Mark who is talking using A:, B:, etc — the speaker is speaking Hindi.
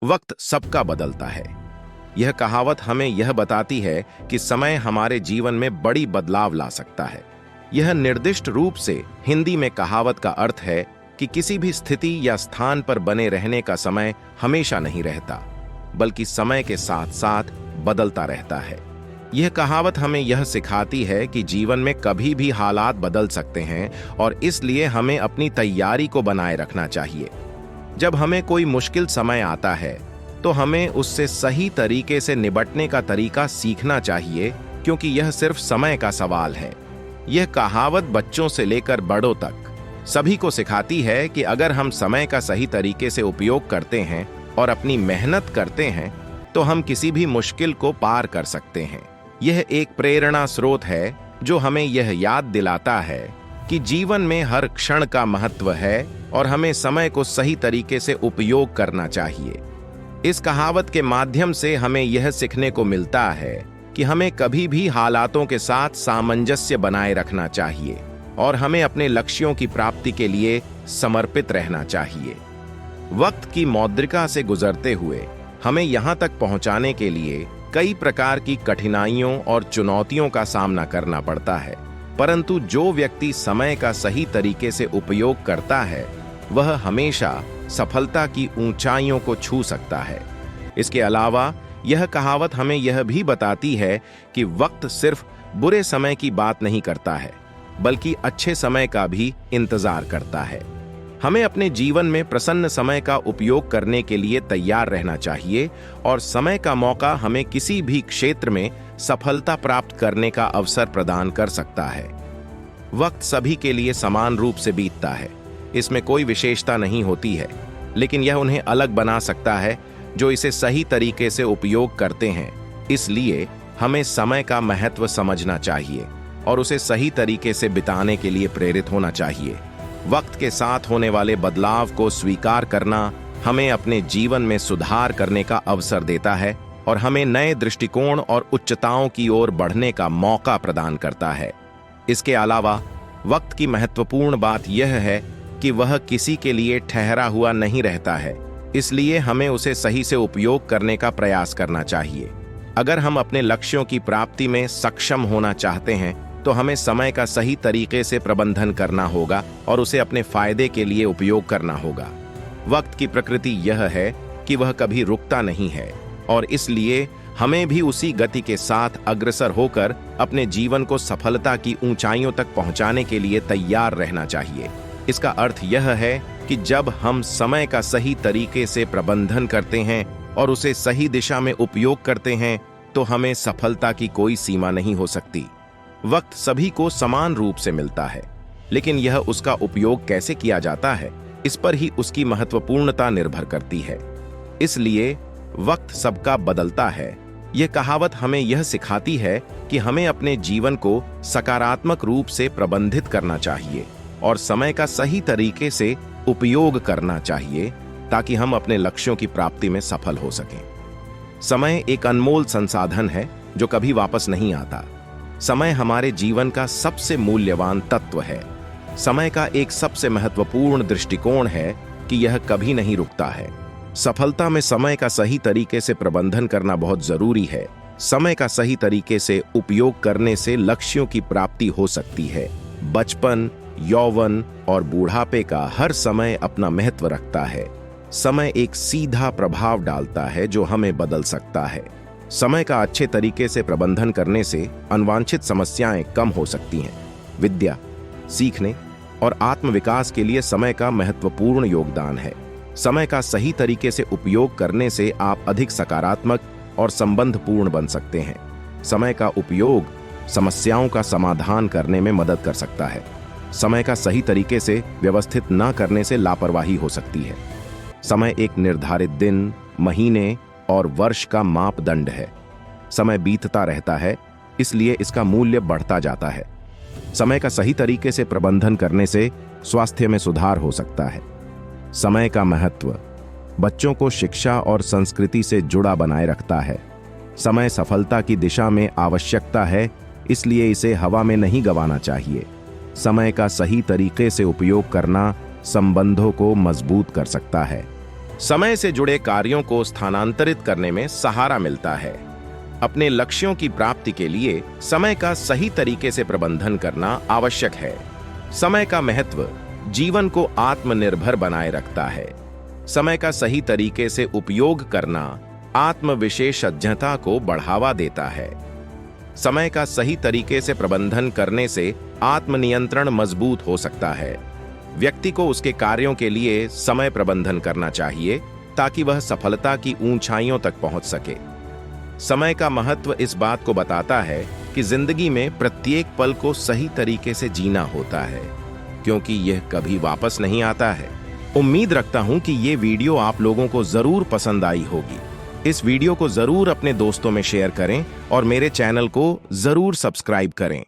A: वक्त सबका बदलता है। यह कहावत हमें यह बताती है कि समय हमारे जीवन में बड़ी बदलाव ला सकता है। यह निर्दिष्ट रूप से हिंदी में कहावत का अर्थ है कि किसी भी स्थिति या स्थान पर बने रहने का समय हमेशा नहीं रहता, बल्कि समय के साथ साथ बदलता रहता है। यह कहावत हमें यह सिखाती है कि जीवन में कभी भी हालात बदल सकते हैं और इसलिए हमें अपनी तैयारी को बनाए रखना चाहिए। जब हमें कोई मुश्किल समय आता है तो हमें उससे सही तरीके से निपटने का तरीका सीखना चाहिए, क्योंकि यह सिर्फ समय का सवाल है। यह कहावत बच्चों से लेकर बड़ों तक सभी को सिखाती है कि अगर हम समय का सही तरीके से उपयोग करते हैं और अपनी मेहनत करते हैं तो हम किसी भी मुश्किल को पार कर सकते हैं। यह एक प्रेरणा स्रोत है जो हमें यह याद दिलाता है कि जीवन में हर क्षण का महत्व है और हमें समय को सही तरीके से उपयोग करना चाहिए। इस कहावत के माध्यम से हमें यह सीखने को मिलता है कि हमें कभी भी हालातों के साथ सामंजस्य बनाए रखना चाहिए और हमें अपने लक्ष्यों की प्राप्ति के लिए समर्पित रहना चाहिए। वक्त की मौद्रिका से गुजरते हुए हमें यहाँ तक पहुँचाने के लिए कई प्रकार की कठिनाइयों और चुनौतियों का सामना करना पड़ता है, परंतु जो व्यक्ति समय का सही तरीके से उपयोग करता है वह हमेशा सफलता की ऊंचाइयों को छू सकता है। इसके अलावा यह कहावत हमें यह भी बताती है कि वक्त सिर्फ बुरे समय की बात नहीं करता है, बल्कि अच्छे समय का भी इंतजार करता है। हमें अपने जीवन में प्रसन्न समय का उपयोग करने के लिए तैयार रहना चाहिए और समय का मौका हमें किसी भी क्षेत्र में सफलता प्राप्त करने का अवसर प्रदान कर सकता है। वक्त सभी के लिए समान रूप से बीतता है, इसमें कोई विशेषता नहीं होती है, लेकिन यह उन्हें अलग बना सकता है जो इसे सही तरीके से उपयोग करते हैं। इसलिए हमें समय का महत्व समझना चाहिए और उसे सही तरीके से बिताने के लिए प्रेरित होना चाहिए। वक्त के साथ होने वाले बदलाव को स्वीकार करना हमें अपने जीवन में सुधार करने का अवसर देता है और हमें नए दृष्टिकोण और उच्चताओं की ओर बढ़ने का मौका प्रदान करता है। इसके अलावा वक्त की महत्वपूर्ण बात यह है कि वह किसी के लिए ठहरा हुआ नहीं रहता है, इसलिए हमें उसे सही से उपयोग करने का प्रयास करना चाहिए। अगर हम अपने लक्ष्यों की प्राप्ति में सक्षम होना चाहते हैं तो हमें समय का सही तरीके से प्रबंधन करना होगा और उसे अपने फायदे के लिए उपयोग करना होगा। वक्त की प्रकृति यह है कि वह कभी रुकता नहीं है और इसलिए हमें भी उसी गति के साथ अग्रसर होकर अपने जीवन को सफलता की ऊंचाइयों तक पहुंचाने के लिए तैयार रहना चाहिए। इसका अर्थ यह है कि जब हम समय का सही तरीके से प्रबंधन करते हैं और उसे सही दिशा में उपयोग करते हैं तो हमें सफलता की कोई सीमा नहीं हो सकती। वक्त सभी को समान रूप से मिलता है, लेकिन यह उसका उपयोग कैसे किया जाता है इस पर ही उसकी महत्वपूर्णता निर्भर करती है। इसलिए वक्त सबका बदलता है। यह कहावत हमें यह सिखाती है कि हमें अपने जीवन को सकारात्मक रूप से प्रबंधित करना चाहिए और समय का सही तरीके से उपयोग करना चाहिए ताकि हम अपने लक्ष्यों की प्राप्ति में सफल हो सकें। समय एक अनमोल संसाधन है जो कभी वापस नहीं आता। समय हमारे जीवन का सबसे मूल्यवान तत्व है। समय का एक सबसे महत्वपूर्ण दृष्टिकोण है कि यह कभी नहीं रुकता है। सफलता में समय का सही तरीके से प्रबंधन करना बहुत जरूरी है। समय का सही तरीके से उपयोग करने से लक्ष्यों की प्राप्ति हो सकती है। बचपन, यौवन और बूढ़ापे का हर समय अपना महत्व रखता है। समय एक सीधा प्रभाव डालता है जो हमें बदल सकता है। समय का अच्छे तरीके से प्रबंधन करने से अनवांछित समस्याएं कम हो सकती हैं। विद्या, सीखने और आत्मविकास के लिए समय का महत्वपूर्ण योगदान है। समय का सही तरीके से उपयोग करने से आप अधिक सकारात्मक और संबंधपूर्ण बन सकते हैं। समय का उपयोग समस्याओं का समाधान करने में मदद कर सकता है। समय का सही तरीके से व्यवस्थित न करने से लापरवाही हो सकती है। समय एक निर्धारित दिन, महीने और वर्ष का मापदंड है। समय बीतता रहता है, इसलिए इसका मूल्य बढ़ता जाता है। समय का सही तरीके से प्रबंधन करने से स्वास्थ्य में सुधार हो सकता है। समय का महत्व बच्चों को शिक्षा और संस्कृति से जुड़ा बनाए रखता है। समय सफलता की दिशा में आवश्यकता है, इसलिए इसे हवा में नहीं गंवाना चाहिए। समय का सही तरीके से उपयोग करना संबंधों को मजबूत कर सकता है। समय से जुड़े कार्यों को स्थानांतरित करने में सहारा मिलता है। अपने लक्ष्यों की प्राप्ति के लिए समय का सही तरीके से प्रबंधन करना आवश्यक है। समय का महत्व जीवन को आत्मनिर्भर बनाए रखता है। समय का सही तरीके से उपयोग करना आत्मविशेषज्ञता को बढ़ावा देता है। समय का सही तरीके से प्रबंधन करने से आत्मनियंत्रण मजबूत हो सकता है। व्यक्ति को उसके कार्यों के लिए समय प्रबंधन करना चाहिए ताकि वह सफलता की ऊंचाइयों तक पहुंच सके। समय का महत्व इस बात को बताता है कि जिंदगी में प्रत्येक पल को सही तरीके से जीना होता है, क्योंकि यह कभी वापस नहीं आता है। उम्मीद रखता हूं कि ये वीडियो आप लोगों को जरूर पसंद आई होगी। इस वीडियो को जरूर अपने दोस्तों में शेयर करें और मेरे चैनल को जरूर सब्सक्राइब करें।